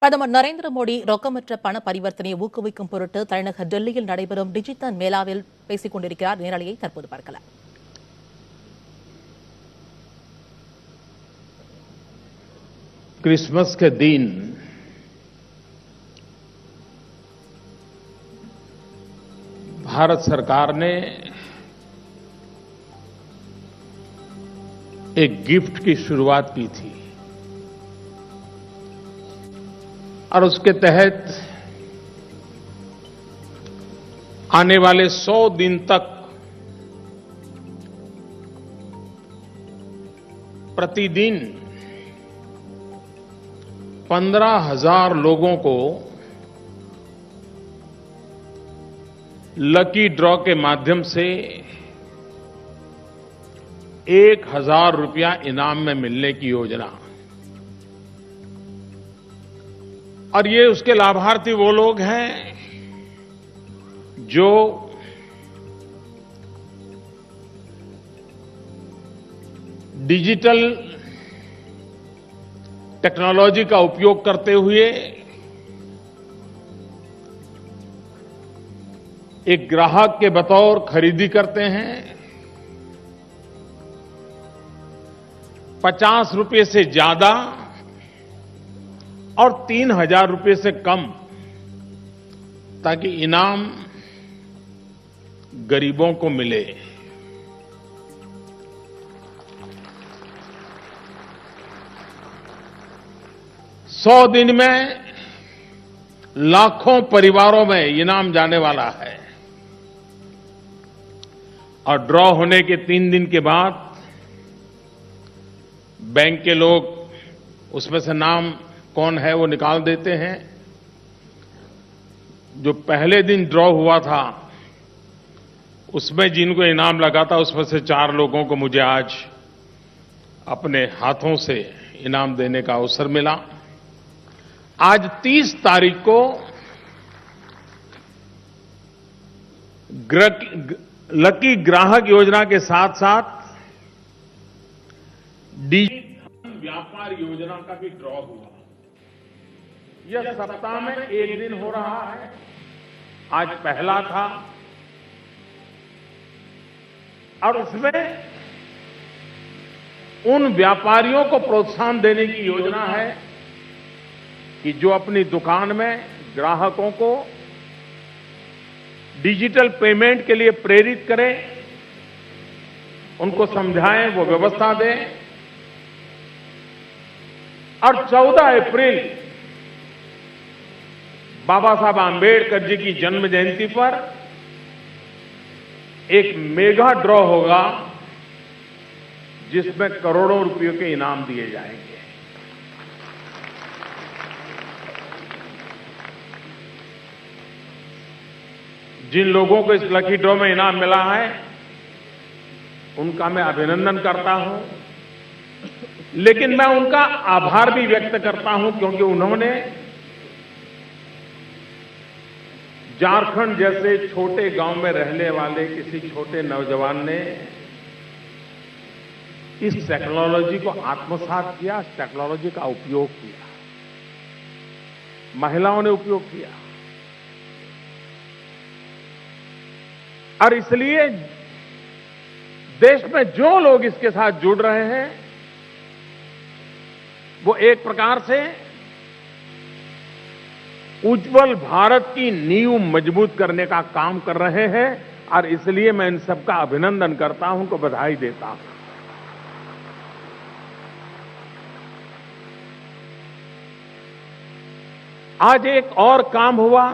பிரதமர் நரேந்திர மோடி ரொக்கமற்ற பண பரிவர்த்தனையை ஊக்குவிக்கும் பொருட்டு தலைநகர் டெல்லியில் நடைபெறும் டிஜிட்டல் மேளாவில் பேசிக் கொண்டிருக்கிறார். நேரலையை தற்போது பார்க்கலாம். क्रिसमस के दिन भारत सरकार ने एक गिफ्ट की शुरुआत की थी और उसके तहत आने वाले 100 दिन तक प्रतिदिन 15,000 लोगों को लकी ड्रॉ के माध्यम से 1,000 रुपया इनाम में मिलने की योजना। और ये उसके लाभार्थी वो लोग हैं जो डिजिटल टेक्नोलॉजी का उपयोग करते हुए एक ग्राहक के बतौर खरीदी करते हैं। 50 रुपये से ज्यादा और 3,000 रुपये से कम, ताकि इनाम गरीबों को मिले। सौ दिन में लाखों परिवारों में इनाम जाने वाला है और ड्रॉ होने के 3 दिन के बाद बैंक के लोग उसमें से नाम कौन है वो निकाल देते हैं। जो पहले दिन ड्रॉ हुआ था उसमें जिनको इनाम लगा था उसमें से 4 लोगों को मुझे आज अपने हाथों से इनाम देने का अवसर मिला। आज 30 तारीख को लकी ग्राहक योजना के साथ साथ डिजिटल व्यापार योजना का भी ड्रॉ हुआ। यह सप्ताह में एक दिन हो रहा है। आज पहला था और उसमें उन व्यापारियों को प्रोत्साहन देने की योजना है कि जो अपनी दुकान में ग्राहकों को डिजिटल पेमेंट के लिए प्रेरित करें, उनको समझाएं, वो व्यवस्था दें। और 14 अप्रैल बाबा साहब आंबेडकर जी की जन्म जयंती पर एक मेगा ड्रॉ होगा जिसमें करोड़ों रुपयों के इनाम दिए जाएंगे। जिन लोगों को इस लकी ड्रॉ में इनाम मिला है उनका मैं अभिनंदन करता हूं, लेकिन मैं उनका आभार भी व्यक्त करता हूं क्योंकि उन्होंने झारखंड जैसे छोटे गांव में रहने वाले किसी छोटे नौजवान ने इस टेक्नोलॉजी को आत्मसात किया, इस टेक्नोलॉजी का उपयोग किया, महिलाओं ने उपयोग किया। और इसलिए देश में जो लोग इसके साथ जुड़ रहे हैं वो एक प्रकार से उज्जवल भारत की नींव मजबूत करने का काम कर रहे हैं और इसलिए मैं इन सबका अभिनंदन करता हूं, उनको बधाई देता हूं। आज एक और काम हुआ,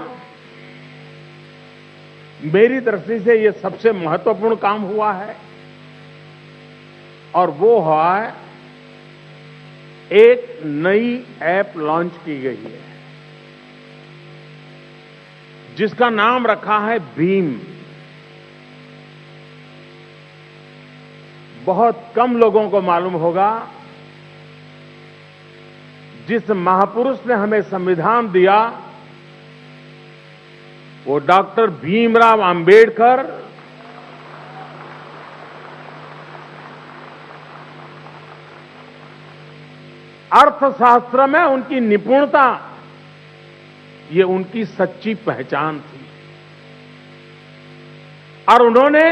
मेरी दृष्टि से यह सबसे महत्वपूर्ण काम हुआ है और वो हुआ है एक नई ऐप लॉन्च की गई है जिसका नाम रखा है भीम। बहुत कम लोगों को मालूम होगा जिस महापुरुष ने हमें संविधान दिया वो डॉक्टर भीमराव अंबेडकर अर्थशास्त्र में उनकी निपुणता ये उनकी सच्ची पहचान थी। और उन्होंने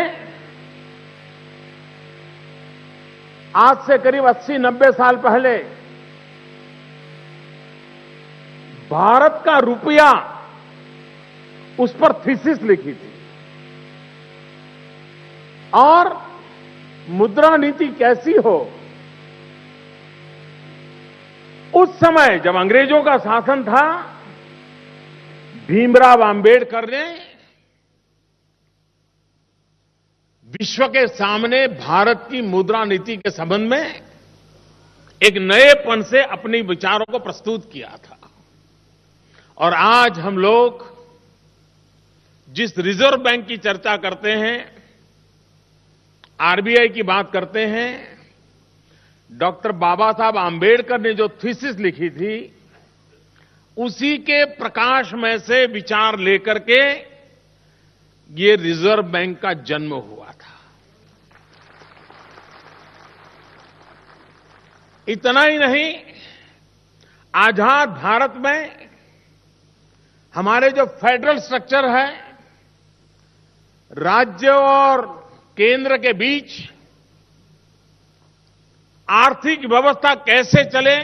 आज से करीब 80-90 साल पहले भारत का रुपया उस पर थीसिस लिखी थी और मुद्रा नीति कैसी हो। उस समय जब अंग्रेजों का शासन था, भीमराव अंबेडकर ने विश्व के सामने भारत की मुद्रा नीति के संबंध में एक नएपन से अपने विचारों को प्रस्तुत किया था। और आज हम लोग जिस रिजर्व बैंक की चर्चा करते हैं, आरबीआई की बात करते हैं, डॉक्टर बाबा साहब आंबेडकर ने जो थीसिस लिखी थी, उसी के प्रकाश में से विचार लेकर के ये रिजर्व बैंक का जन्म हुआ था। इतना ही नहीं, आजाद भारत में हमारे जो फेडरल स्ट्रक्चर है, राज्य और केंद्र के बीच आर्थिक व्यवस्था कैसे चले,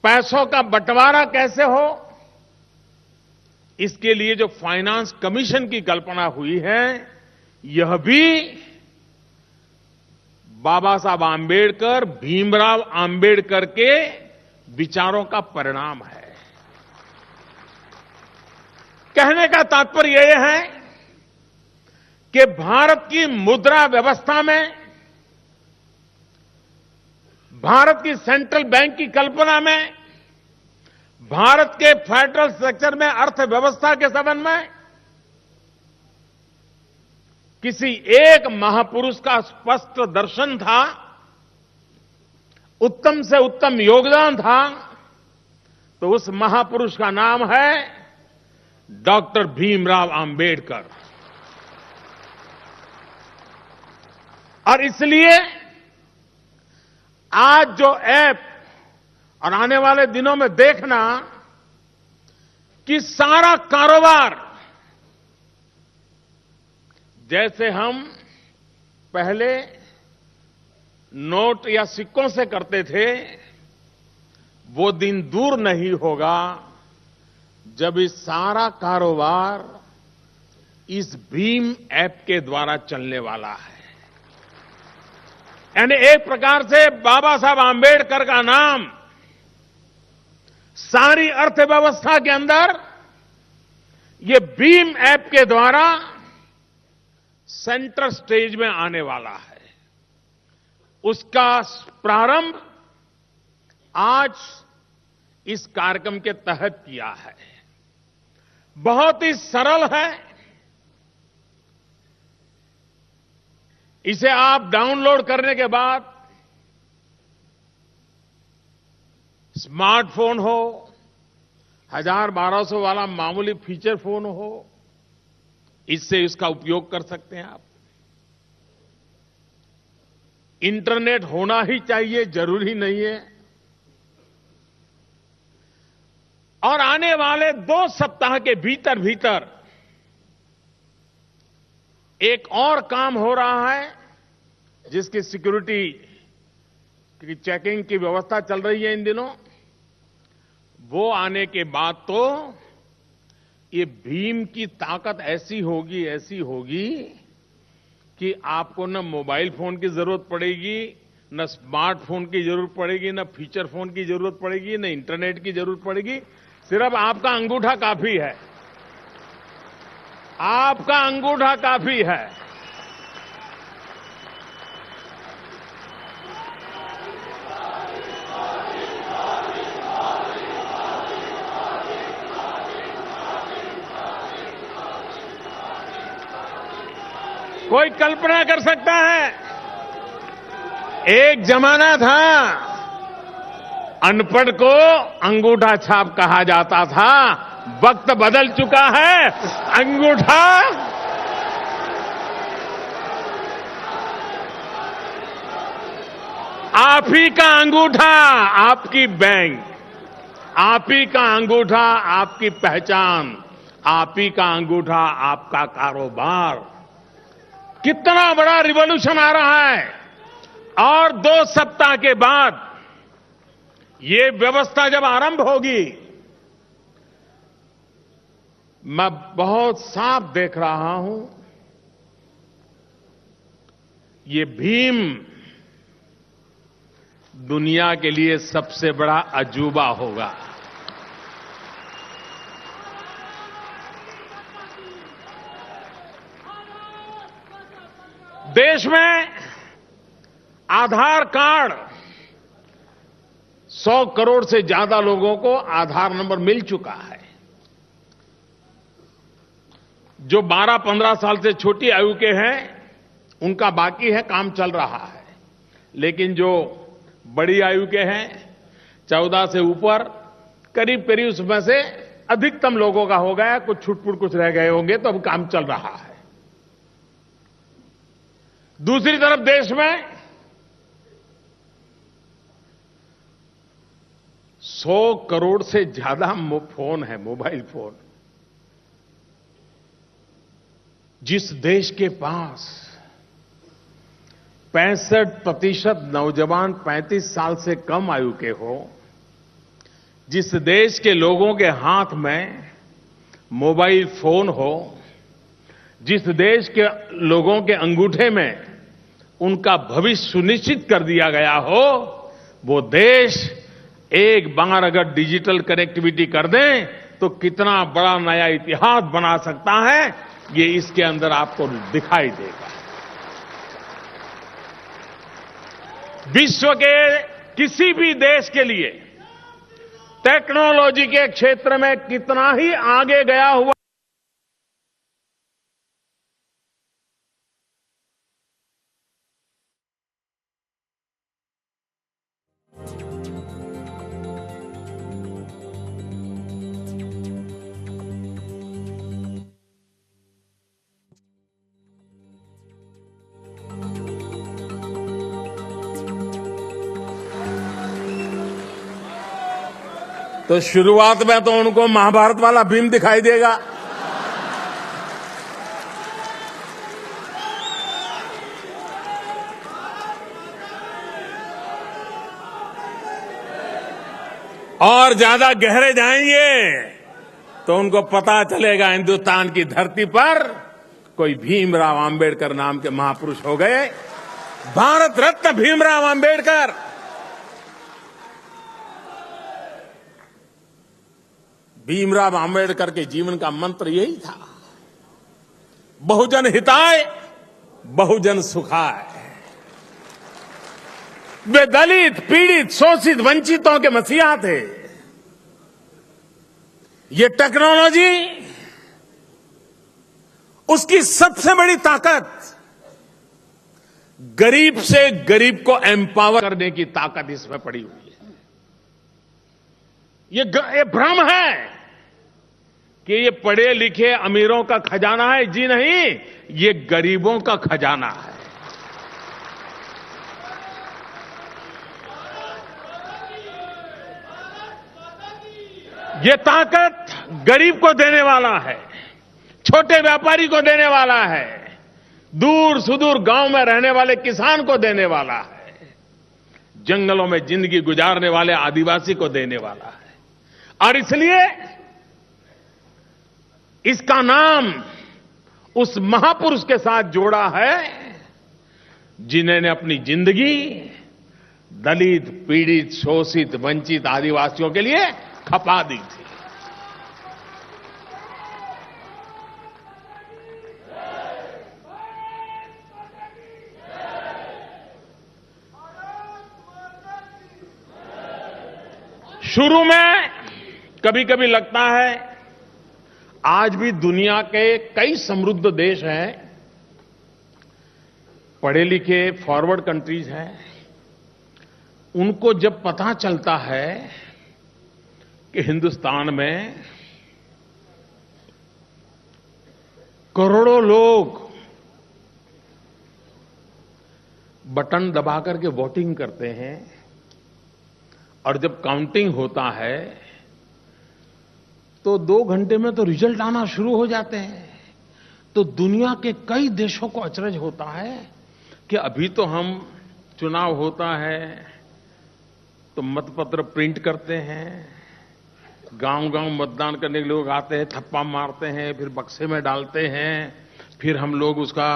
पैसों का बंटवारा कैसे हो, इसके लिए जो फाइनेंस कमीशन की कल्पना हुई है, यह भी बाबा साहब आंबेडकर, भीमराव आंबेडकर के विचारों का परिणाम है। कहने का तात्पर्य यह है कि भारत की मुद्रा व्यवस्था में, भारत की सेंट्रल बैंक की कल्पना में, भारत के फेडरल स्ट्रक्चर में, अर्थव्यवस्था के संबंध में किसी एक महापुरुष का स्पष्ट दर्शन था, उत्तम से उत्तम योगदान था। तो उस महापुरुष का नाम है डॉक्टर भीमराव आंबेडकर। और इसलिए आज जो ऐप और आने वाले दिनों में देखना कि सारा कारोबार, जैसे हम पहले नोट या सिक्कों से करते थे, वो दिन दूर नहीं होगा जब इस सारा कारोबार इस भीम ऐप के द्वारा चलने वाला है। यानी एक प्रकार से बाबा साहब आंबेडकर का नाम सारी अर्थव्यवस्था के अंदर ये भीम ऐप के द्वारा सेंटर स्टेज में आने वाला है। उसका प्रारंभ आज इस कार्यक्रम के तहत किया है। बहुत ही सरल है। इसे आप डाउनलोड करने के बाद स्मार्टफोन हो, 1000-1200 वाला मामूली फीचर फोन हो, इससे इसका उपयोग कर सकते हैं आप। इंटरनेट होना ही चाहिए, जरूरी नहीं है। और आने वाले 2 सप्ताह के भीतर भीतर एक और काम हो रहा है, जिसकी सिक्योरिटी की चेकिंग की व्यवस्था चल रही है इन दिनों। वो आने के बाद तो ये भीम की ताकत ऐसी होगी कि आपको न मोबाइल फोन की जरूरत पड़ेगी, न स्मार्टफोन की जरूरत पड़ेगी, न फीचर फोन की जरूरत पड़ेगी, न इंटरनेट की जरूरत पड़ेगी। सिर्फ आपका अंगूठा काफी है। आपका अंगूठा काफी है। कोई कल्पना कर सकता है, एक जमाना था अनपढ़ को अंगूठा छाप कहा जाता था। वक्त बदल चुका है। अंगूठा आप ही का अंगूठा, आपकी बैंक। आप ही का अंगूठा आपकी पहचान, आप ही का अंगूठा आपका कारोबार। कितना बड़ा रिवॉल्यूशन आ रहा है। और 2 सप्ताह के बाद ये व्यवस्था जब आरंभ होगी, मैं बहुत साफ देख रहा हूं, ये भीम दुनिया के लिए सबसे बड़ा अजूबा होगा। देश में आधार कार्ड 100 करोड़ से ज्यादा लोगों को आधार नंबर मिल चुका है। जो 12-15 साल से छोटी आयु के हैं उनका बाकी है, काम चल रहा है। लेकिन जो बड़ी आयु के हैं 14 से ऊपर, करीब करीब उसमें से अधिकतम लोगों का हो गया, कुछ छुटपुट कुछ रह गए होंगे, तो अब काम चल रहा है। दूसरी तरफ देश में 100 करोड़ से ज्यादा फोन है, मोबाइल फोन। जिस देश के पास 65% नौजवान 35 साल से कम आयु के हो, जिस देश के लोगों के हाथ में मोबाइल फोन हो, जिस देश के लोगों के अंगूठे में उनका भविष्य सुनिश्चित कर दिया गया हो, वो देश एक बार अगर डिजिटल कनेक्टिविटी कर दें तो कितना बड़ा नया इतिहास बना सकता है, ये इसके अंदर आपको दिखाई देगा। विश्व के किसी भी देश के लिए टेक्नोलॉजी के क्षेत्र में कितना ही आगे गया हुआ तो शुरुआत में तो उनको महाभारत वाला भीम दिखाई देगा। और ज्यादा गहरे जाएंगे तो उनको पता चलेगा हिंदुस्तान की धरती पर कोई भीमराव आंबेडकर नाम के महापुरुष हो गए। भारत रत्न भीमराव आंबेडकर। भीमराव आंबेडकर के जीवन का मंत्र यही था, बहुजन हिताय बहुजन सुखाय। वे दलित, पीड़ित, शोषित, वंचितों के मसीहा थे। ये टेक्नोलॉजी उसकी सबसे बड़ी ताकत गरीब से गरीब को एम्पावर करने की ताकत इसमें पड़ी हुई है। ये भ्रम है कि ये पढ़े लिखे अमीरों का खजाना है। जी नहीं, ये गरीबों का खजाना है। ये ताकत गरीब को देने वाला है, छोटे व्यापारी को देने वाला है, दूर सुदूर गांव में रहने वाले किसान को देने वाला है, जंगलों में जिंदगी गुजारने वाले आदिवासी को देने वाला है। और इसलिए इसका नाम उस महापुरुष के साथ जोड़ा है जिन्होंने अपनी जिंदगी दलित, पीड़ित, शोषित, वंचित आदिवासियों के लिए खपा दी थी। शुरू में कभी कभी लगता है, आज भी दुनिया के कई समृद्ध देश हैं, पढ़े लिखे फॉरवर्ड कंट्रीज हैं, उनको जब पता चलता है कि हिंदुस्तान में करोड़ों लोग बटन दबा करके वोटिंग करते हैं और जब काउंटिंग होता है तो 2 घंटे में तो रिजल्ट आना शुरू हो जाते हैं। तो दुनिया के कई देशों को अचरज होता है कि अभी तो हम चुनाव होता है तो मतपत्र प्रिंट करते हैं, गांव-गांव मतदान करने के लोग आते हैं, थप्पा मारते हैं, फिर बक्से में डालते हैं, फिर हम लोग उसका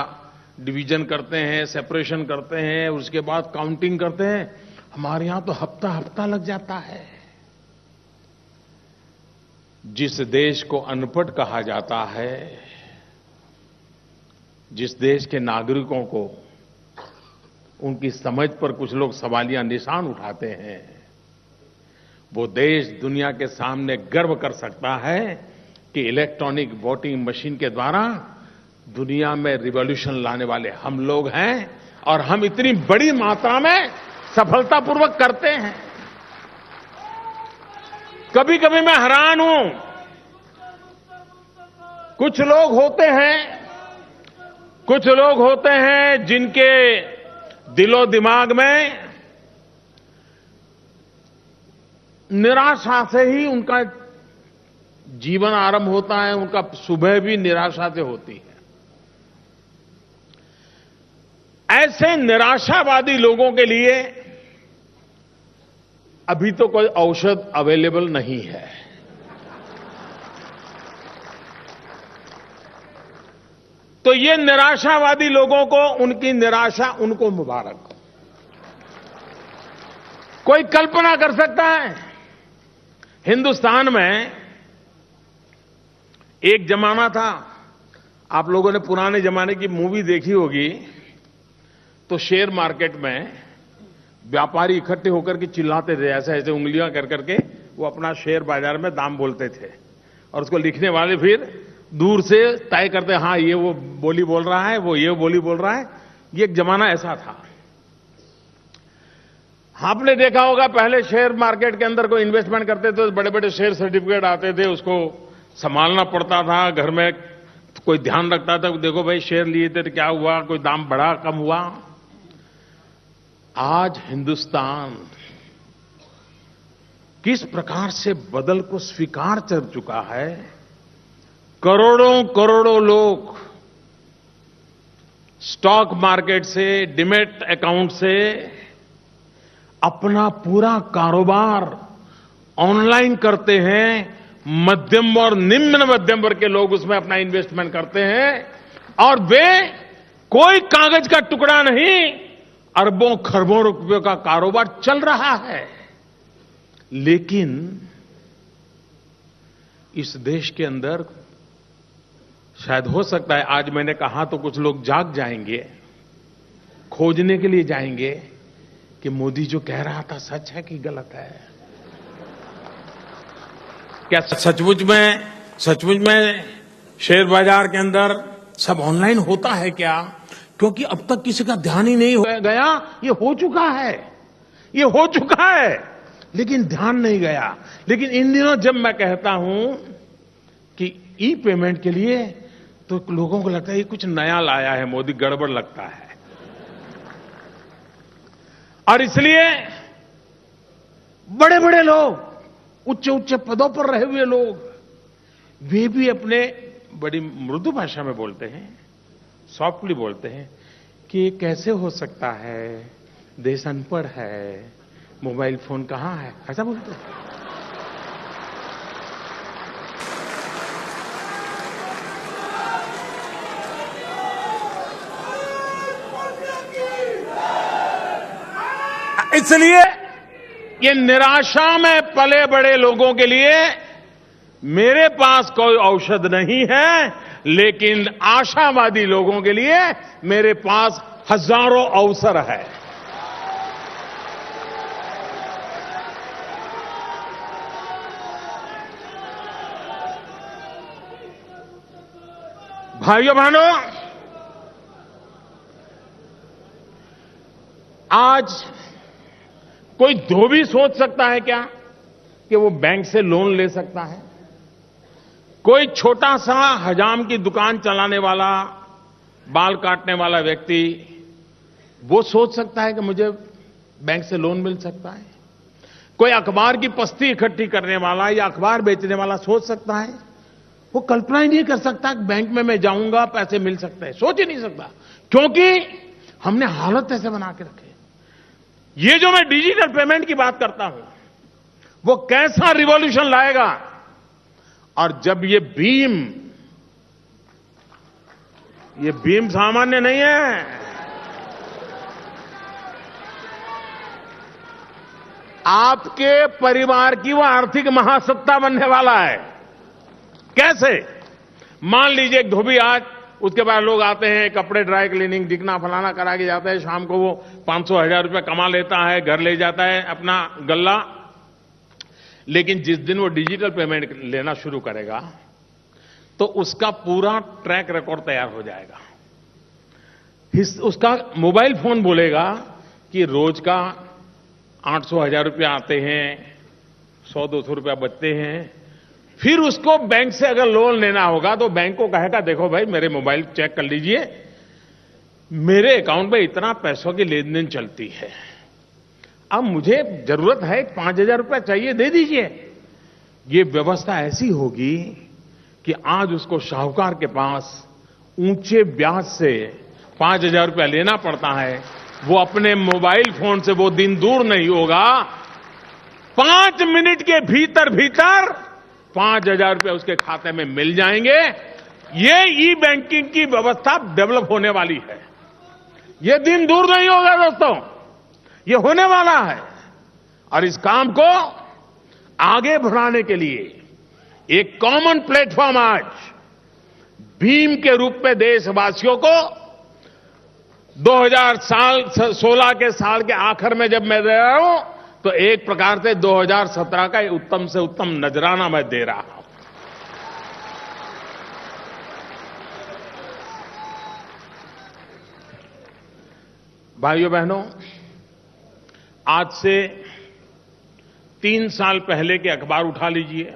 डिवीजन करते हैं, सेपरेशन करते हैं, उसके बाद काउंटिंग करते हैं। हमारे यहां तो हफ्ता लग जाता है। जिस देश को अनपढ़ कहा जाता है, जिस देश के नागरिकों को उनकी समझ पर कुछ लोग सवालिया निशान उठाते हैं, वो देश दुनिया के सामने गर्व कर सकता है कि इलेक्ट्रॉनिक वोटिंग मशीन के द्वारा दुनिया में रिवॉल्यूशन लाने वाले हम लोग हैं और हम इतनी बड़ी मात्रा में सफलतापूर्वक करते हैं। कभी-कभी मैं हैरान हूं, कुछ लोग होते हैं जिनके दिलो दिमाग में निराशा से ही उनका जीवन आरंभ होता है, उनका सुबह भी निराशा से होती है। ऐसे निराशावादी लोगों के लिए अभी तो कोई औषध अवेलेबल नहीं है। तो ये निराशावादी लोगों को उनकी निराशा उनको मुबारक। कोई कल्पना कर सकता है, हिंदुस्तान में एक जमाना था, आप लोगों ने पुराने जमाने की मूवी देखी होगी, तो शेयर मार्केट में व्यापारी इकट्ठे होकर के चिल्लाते थे, ऐसे ऐसे उंगलियां कर करके वो अपना शेयर बाजार में दाम बोलते थे और उसको लिखने वाले फिर दूर से तय करते, हां ये वो बोली बोल रहा है, वो ये बोली बोल रहा है। ये एक जमाना ऐसा था। आपने देखा होगा पहले शेयर मार्केट के अंदर कोई इन्वेस्टमेंट करते थे तो बड़े बड़े शेयर सर्टिफिकेट आते थे, उसको संभालना पड़ता था, घर में कोई ध्यान रखता था, देखो भाई शेयर लिए थे तो क्या हुआ, कोई दाम बढ़ा कम हुआ। आज हिंदुस्तान किस प्रकार से बदल को स्वीकार कर चुका है। करोड़ों करोड़ों लोग स्टॉक मार्केट से, डीमैट अकाउंट से अपना पूरा कारोबार ऑनलाइन करते हैं। मध्यम और निम्न मध्यम वर्ग के लोग उसमें अपना इन्वेस्टमेंट करते हैं और वे कोई कागज का टुकड़ा नहीं, अरबों खरबों रुपयों का कारोबार चल रहा है। लेकिन इस देश के अंदर शायद हो सकता है, आज मैंने कहा तो कुछ लोग जाग जाएंगे, खोजने के लिए जाएंगे कि मोदी जो कह रहा था सच है कि गलत है। क्या सचमुच में शेयर बाजार के अंदर सब ऑनलाइन होता है क्या? क्योंकि अब तक किसी का ध्यान ही नहीं गया। ये हो चुका है, लेकिन ध्यान नहीं गया। लेकिन इन दिनों जब मैं कहता हूं कि ई पेमेंट के लिए, तो लोगों को लगता है ये कुछ नया लाया है मोदी, गड़बड़ लगता है। और इसलिए बड़े बड़े लोग, उच्च पदों पर रहे हुए लोग, वे भी अपने बड़ी मृदु भाषा में बोलते हैं, सॉफ्टली बोलते हैं कि ये कैसे हो सकता है, देश अनपढ़ है, मोबाइल फोन कहां है, ऐसा बोलते हैं। इसलिए ये निराशा में पले बड़े लोगों के लिए मेरे पास कोई औषध नहीं है, लेकिन आशावादी लोगों के लिए मेरे पास हजारों अवसर है। भाइयों बहनों, आज कोई धोबी सोच सकता है क्या कि वो बैंक से लोन ले सकता है? कोई छोटा सा हजाम की दुकान चलाने वाला, बाल काटने वाला व्यक्ति, वो सोच सकता है कि मुझे बैंक से लोन मिल सकता है? कोई अखबार की पस्ती इकट्ठी करने वाला या अखबार बेचने वाला सोच सकता है? वो कल्पना ही नहीं कर सकता कि बैंक में मैं जाऊंगा पैसे मिल सकते हैं, सोच ही नहीं सकता, क्योंकि हमने हालत ऐसे बना के रखे। ये जो मैं डिजिटल पेमेंट की बात करता हूं, वो कैसा रिवॉल्यूशन लाएगा। और जब ये भीम सामान्य नहीं है। आपके परिवार की वो आर्थिक महासत्ता बनने वाला है। कैसे? मान लीजिए एक धोबी, आज उसके बाद लोग आते हैं, कपड़े ड्राई क्लीनिंग दिखना फलाना करा के जाते हैं, शाम को वो 500-1000 रुपये कमा लेता है, घर ले जाता है अपना गल्ला। लेकिन जिस दिन वो डिजिटल पेमेंट लेना शुरू करेगा तो उसका पूरा ट्रैक रिकॉर्ड तैयार हो जाएगा। उसका मोबाइल फोन बोलेगा कि रोज का 800-1000 रुपया आते हैं, 100-200 रुपया बचते हैं। फिर उसको बैंक से अगर लोन लेना होगा तो बैंक को कहेगा, देखो भाई मेरे मोबाइल चेक कर लीजिए, मेरे अकाउंट में इतना पैसों की लेन देन चलती है, अब मुझे जरूरत है 5000 रुपया चाहिए, दे दीजिए। ये व्यवस्था ऐसी होगी कि आज उसको साहूकार के पास ऊंचे ब्याज से 5000 रुपया लेना पड़ता है, वो अपने मोबाइल फोन से वो दिन दूर नहीं होगा, 5 मिनट के भीतर 5000 रुपये उसके खाते में मिल जाएंगे। ये ई बैंकिंग की व्यवस्था डेवलप होने वाली है। ये दिन दूर नहीं होगा दोस्तों, ये होने वाला है। और इस काम को आगे बढ़ाने के लिए एक कॉमन प्लेटफॉर्म आज भीम के रूप में देशवासियों को 2016 के साल के आखिर में जब मैं दे रहा हूं, तो एक प्रकार से 2017 का उत्तम से उत्तम नजराना मैं दे रहा हूं। भाइयों बहनों, आज से 3 साल पहले के अखबार उठा लीजिए,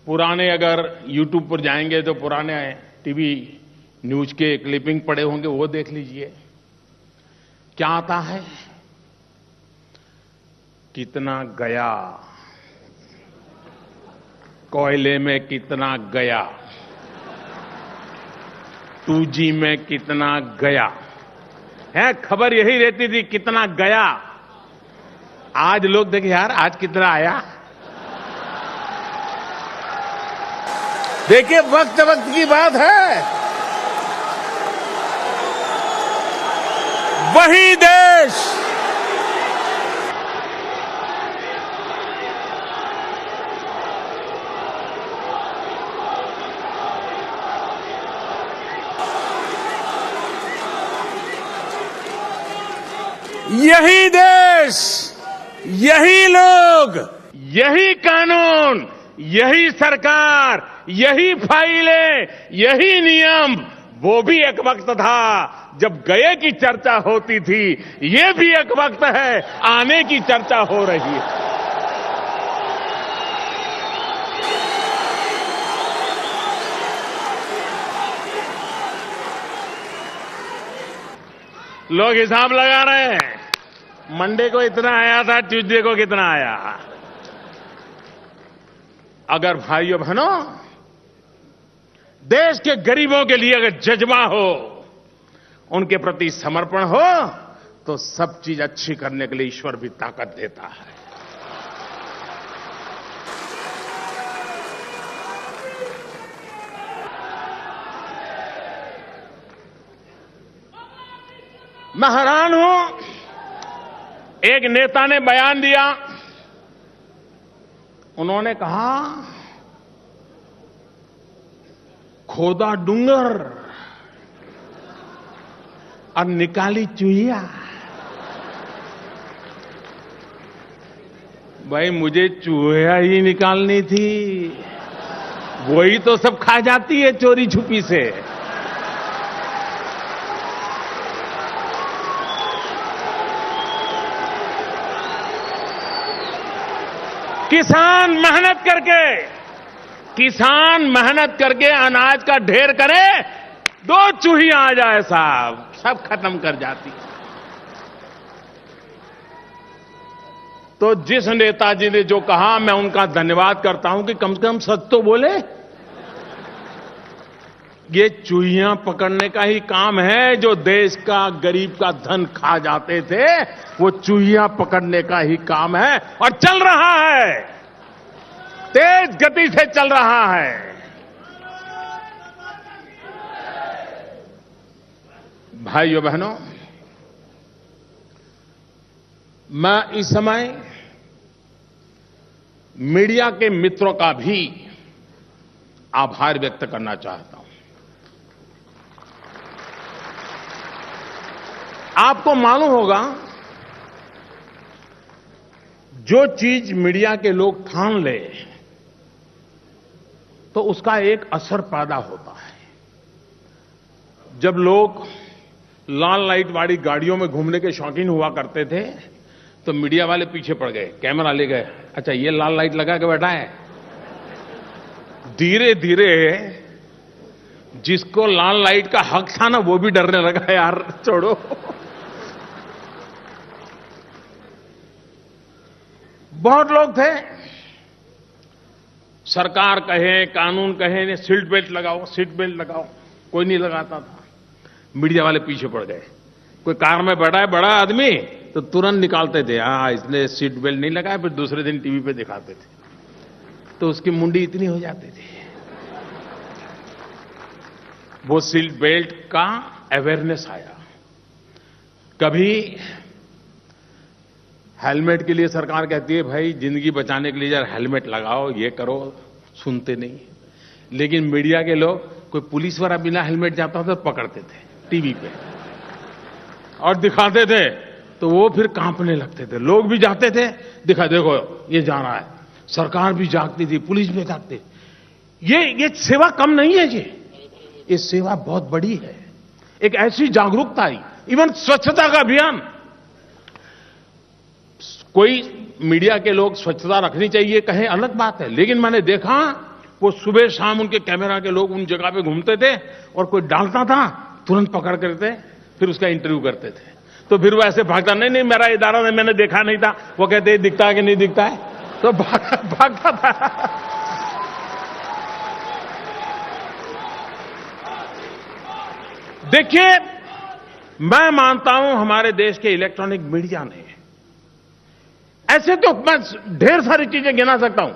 पुराने अगर YouTube पर जाएंगे तो पुराने टीवी न्यूज के क्लिपिंग पड़े होंगे, वो देख लीजिए। क्या आता है? कितना गया, कोयले में कितना गया, 2G में कितना गया है। खबर यही रहती थी कितना गया। आज लोग देखें यार आज कितना आया। देखिए वक्त वक्त की बात है। वही देश यही देश, यही लोग, यही कानून, यही सरकार, यही फाइलें, यही नियम, वो भी एक वक्त था जब गए की चर्चा होती थी। ये भी एक वक्त है आने की चर्चा हो रही है। लोग हिसाब लगा रहे हैं, मंडे को इतना आया था, ट्यूसडे को कितना आया। अगर भाइयों बहनों देश के गरीबों के लिए अगर जज्बा हो, उनके प्रति समर्पण हो, तो सब चीज अच्छी करने के लिए ईश्वर भी ताकत देता है। मैं हैरान हूं, एक नेता ने बयान दिया, उन्होंने कहा खोदा डूंगर और निकाली चूहिया। भाई मुझे चूहिया ही निकालनी थी, वही तो सब खा जाती है चोरी छुपी से। किसान मेहनत करके अनाज का ढेर करे, 2 चूहियां आ जाए साहब, सब खत्म कर जाती। तो जिस नेताजी ने जो कहा, मैं उनका धन्यवाद करता हूं कि कम से कम सच तो बोले। ये चूहियां पकड़ने का ही काम है। जो देश का गरीब का धन खा जाते थे, वो चूहियां पकड़ने का ही काम है, और चल रहा है, तेज गति से चल रहा है। भाइयों बहनों, मैं इस समय मीडिया के मित्रों का भी आभार व्यक्त करना चाहता हूं। आपको मालूम होगा, जो चीज मीडिया के लोग ठान ले तो उसका एक असर पैदा होता है। जब लोग लाल लाइट वाली गाड़ियों में घूमने के शौकीन हुआ करते थे, तो मीडिया वाले पीछे पड़ गए, कैमरा ले गए, अच्छा ये लाल लाइट लगा के बैठा है। धीरे धीरे जिसको लाल लाइट का हक था ना, वो भी डरने लगा, यार छोड़ो। बहुत लोग थे, सरकार कहे, कानून कहे, सीट बेल्ट लगाओ, सीट बेल्ट लगाओ, कोई नहीं लगाता था। मीडिया वाले पीछे पड़ गए। कोई कार में बैठा है बड़ा आदमी, तो तुरंत निकालते थे, हाँ इसने सीट बेल्ट नहीं लगाया, फिर दूसरे दिन टीवी पे दिखाते थे, तो उसकी मुंडी इतनी हो जाती थी। वो सीट बेल्ट का अवेयरनेस आया। कभी हेलमेट के लिए सरकार कहती है, भाई जिंदगी बचाने के लिए यार हेलमेट लगाओ, ये करो, सुनते नहीं। लेकिन मीडिया के लोग, कोई पुलिस वाला बिना हेलमेट जाता था तो पकड़ते थे टीवी पे और दिखाते थे, तो वो फिर कांपने लगते थे। लोग भी जाते थे, दिखा देखो ये जा रहा है। सरकार भी जागती थी, पुलिस भी जागती। ये सेवा कम नहीं है, ये सेवा बहुत बड़ी है। एक ऐसी जागरूकता आई। इवन स्वच्छता का अभियान, कोई मीडिया के लोग स्वच्छता रखनी चाहिए कहें, अलग बात है, लेकिन मैंने देखा वो सुबह शाम उनके कैमरा के लोग उन जगह पे घूमते थे, और कोई डालता था तुरंत पकड़ करते, फिर उसका इंटरव्यू करते थे। तो फिर वो ऐसे भागता, नहीं नहीं मेरा इदारा नहीं, मैंने देखा नहीं था। वो कहते दिखता है कि नहीं दिखता है, तो भागता था। देखिए, मैं मानता हूं हमारे देश के इलेक्ट्रॉनिक मीडिया ने, ऐसे तो मैं ढेर सारी चीजें गिना सकता हूं,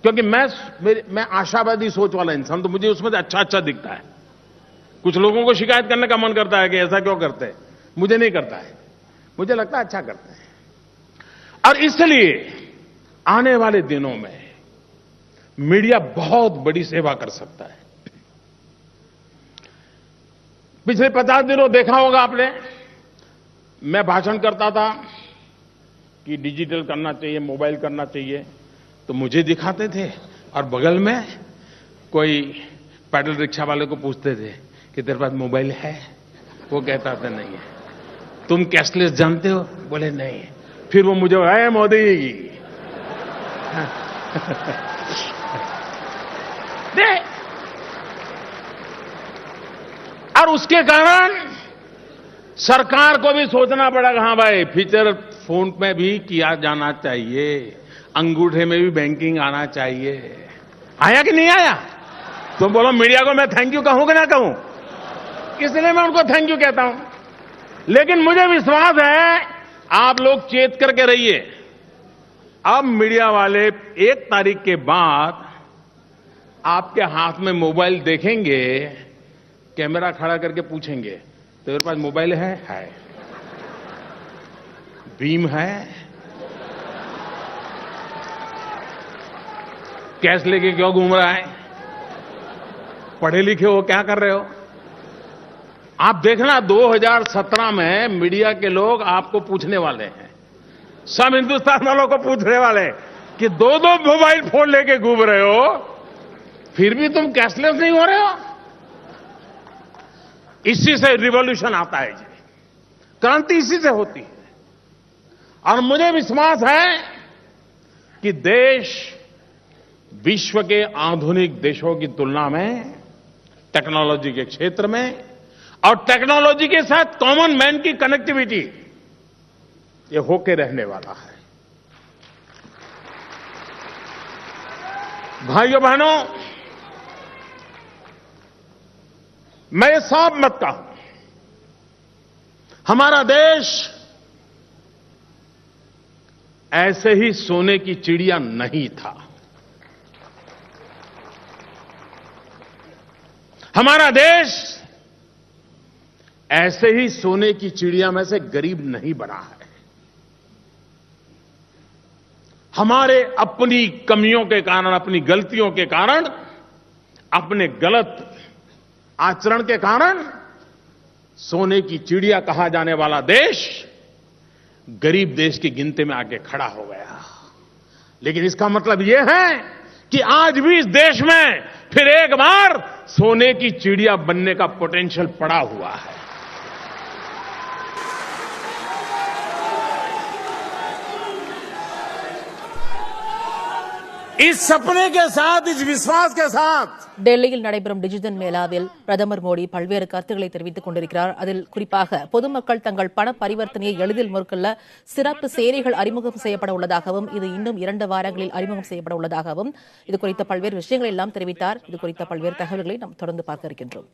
क्योंकि मैं आशावादी सोच वाला इंसान, तो मुझे उसमें अच्छा दिखता है। कुछ लोगों को शिकायत करने का मन करता है कि ऐसा क्यों करते हैं, मुझे नहीं करता है, मुझे लगता है अच्छा करते हैं। और इसलिए आने वाले दिनों में मीडिया बहुत बड़ी सेवा कर सकता है। पिछले 50 दिनों देखा होगा आपने, मैं भाषण करता था कि डिजिटल करना चाहिए, मोबाइल करना चाहिए, तो मुझे दिखाते थे, और बगल में कोई पैडल रिक्शा वाले को पूछते थे कि तेरे पास मोबाइल है? वो कहता था नहीं है। तुम कैशलेस जानते हो? बोले नहीं। फिर वो मुझे, है मोदी दे। और उसके कारण सरकार को भी सोचना पड़ा, हाँ भाई फीचर फोन में भी किया जाना चाहिए, अंगूठे में भी बैंकिंग आना चाहिए। आया कि नहीं आया? तुम बोलो मीडिया को मैं थैंक यू कहूं कि ना कहूं? इसलिए मैं उनको थैंक यू कहता हूं। लेकिन मुझे विश्वास है आप लोग चेत करके रहिए। अब मीडिया वाले 1 तारीख के बाद आपके हाथ में मोबाइल देखेंगे, कैमरा खड़ा करके पूछेंगे, तो मेरे पास मोबाइल है? भीम है? कैश लेके क्यों घूम रहा है? पढ़े लिखे हो, क्या कर रहे हो? आप देखना 2017 में मीडिया के लोग आपको पूछने वाले हैं, सब हिंदुस्तान वालों को पूछने वाले हैं कि 2-2 मोबाइल फोन लेके घूम रहे हो, फिर भी तुम कैशलेस नहीं हो रहे हो। इसी से रिवॉल्यूशन आता है जी, क्रांति इसी से होती है। और मुझे विश्वास है कि देश विश्व के आधुनिक देशों की तुलना में टेक्नोलॉजी के क्षेत्र में, और टेक्नोलॉजी के साथ कॉमन मैन की कनेक्टिविटी, ये होके रहने वाला है। भाइयों बहनों, मैं ये साफ मत कहूं, हमारा देश ऐसे ही सोने की चिड़िया नहीं था। हमारा देश ऐसे ही सोने की चिड़िया में से गरीब नहीं बना है। हमारे अपनी कमियों के कारण, अपनी गलतियों के कारण, अपने गलत आचरण के कारण सोने की चिड़िया कहा जाने वाला देश गरीब देश की गिनती में आके खड़ा हो गया। लेकिन इसका मतलब यह है कि आज भी इस देश में फिर एक बार सोने की चिड़िया बनने का पोटेंशियल पड़ा हुआ है। इस सपने के साथ, इस विश्वास के साथ டெல்லியில் நடைபெறும் டிஜிட்டல் மேளாவில் பிரதமர் மோடி பல்வேறு கருத்துக்களை தெரிவித்துக் கொண்டிருக்கிறார். அதில் குறிப்பாக பொதுமக்கள் தங்கள் பண பரிவர்த்தனையை எளிதில் மேற்கொள்ள சிறப்பு செயலிகள் அறிமுகம் செய்யப்பட உள்ளதாகவும், இது இன்னும் 2 வாரங்களில் அறிமுகம் செய்யப்பட உள்ளதாகவும், இது குறித்த பல்வேறு விஷயங்கள் எல்லாம் தெரிவித்தார். இது குறித்த பல்வேறு தகவல்களை நாம் தொடர்ந்து பார்க்க இருக்கின்றோம்.